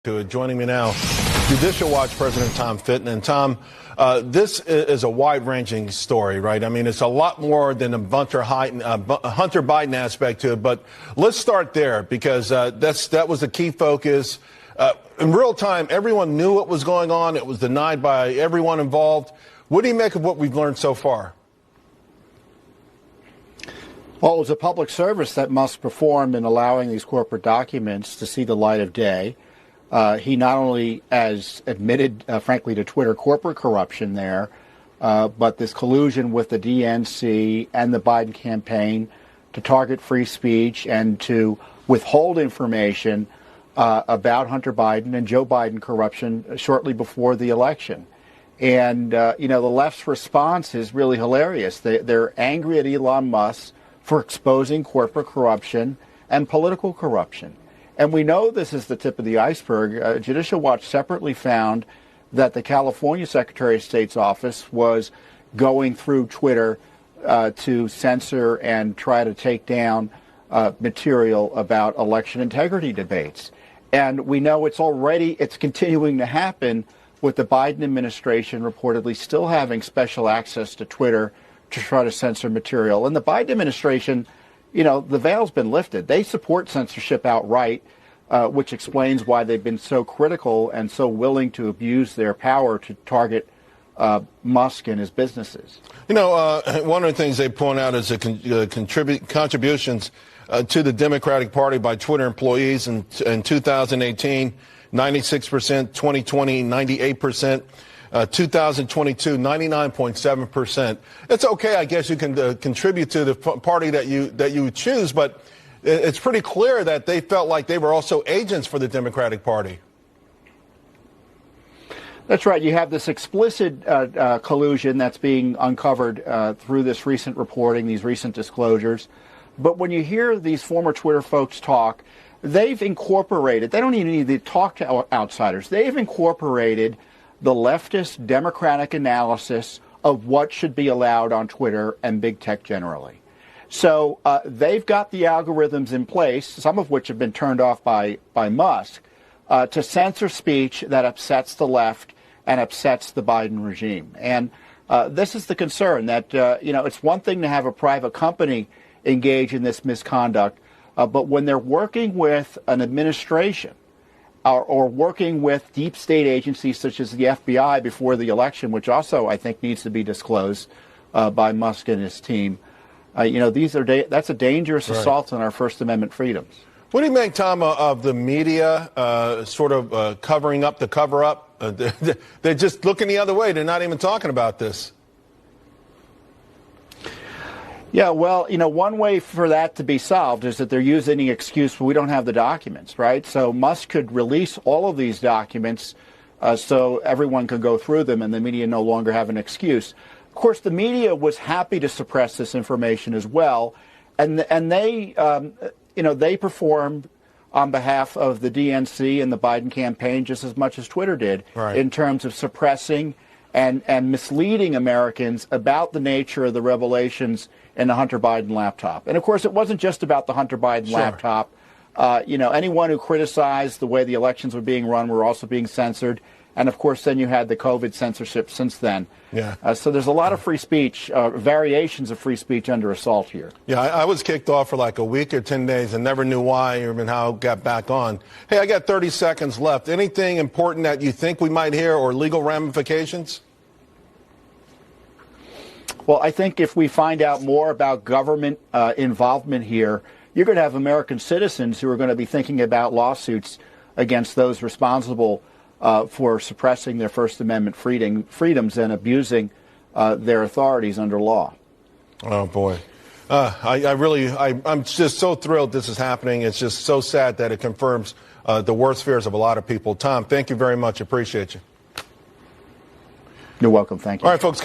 Joining me now, Judicial Watch President Tom Fitton. And Tom, this is a wide-ranging story, right? I mean, it's a lot more than a Hunter Biden aspect to it. But let's start there because that was the key focus. In real time, everyone knew what was going on. It was denied by everyone involved. What do you make of what we've learned so far? Well, it was a public service that Musk performed in allowing these corporate documents to see the light of day. He not only has admitted, frankly, to Twitter corporate corruption there, but this collusion with the DNC and the Biden campaign to target free speech and to withhold information about Hunter Biden and Joe Biden corruption shortly before the election. And, the left's response is really hilarious. They're angry at Elon Musk for exposing corporate corruption and political corruption. And we know this is the tip of the iceberg. Judicial Watch separately found that the California Secretary of State's office was going through Twitter to censor and try to take down material about election integrity debates. And we know it's continuing to happen with the Biden administration reportedly still having special access to Twitter to try to censor material. And the Biden administration, the veil's been lifted. They support censorship outright, which explains why they've been so critical and so willing to abuse their power to target Musk and his businesses. One of the things they point out is the contributions to the Democratic Party by Twitter employees in 2018, 96%, 2020, 98%. 2022, 99.7%. It's okay, I guess you can contribute to the party that you choose, but it's pretty clear that they felt like they were also agents for the Democratic Party. That's right. You have this explicit collusion that's being uncovered through this recent reporting, these recent disclosures. But when you hear these former Twitter folks talk, they've incorporated, they don't even need to talk to outsiders, they've incorporated the leftist Democratic analysis of what should be allowed on Twitter and big tech generally. So they've got the algorithms in place, some of which have been turned off by Musk, to censor speech that upsets the left and upsets the Biden regime. And this is the concern that, it's one thing to have a private company engage in this misconduct, but when they're working with an administration or working with deep state agencies such as the FBI before the election, which also I think needs to be disclosed by Musk and his team. That's a dangerous assault on our First Amendment freedoms. What do you make, Tom, of the media covering up the cover-up? They're just looking the other way. They're not even talking about this. Yeah, well, one way for that to be solved is that they're using the excuse, we don't have the documents, right? So Musk could release all of these documents so everyone could go through them and the media no longer have an excuse. Of course, the media was happy to suppress this information as well, and they, they performed on behalf of the DNC and the Biden campaign just as much as Twitter did in terms of suppressing and misleading Americans about the nature of the revelations in the Hunter Biden laptop. And, of course, it wasn't just about the Hunter Biden laptop. Anyone who criticized the way the elections were being run were also being censored. And, of course, then you had the COVID censorship since then. Yeah. So there's a lot of free speech, variations of free speech under assault here. Yeah, I was kicked off for like a week or 10 days and never knew why or even how it got back on. Hey, I got 30 seconds left. Anything important that you think we might hear or legal ramifications? Well, I think if we find out more about government involvement here, you're going to have American citizens who are going to be thinking about lawsuits against those responsible for suppressing their First Amendment freedoms and abusing their authorities under law. Oh, boy. I'm just so thrilled this is happening. It's just so sad that it confirms the worst fears of a lot of people. Tom, thank you very much. Appreciate you. You're welcome. Thank you. All right, folks.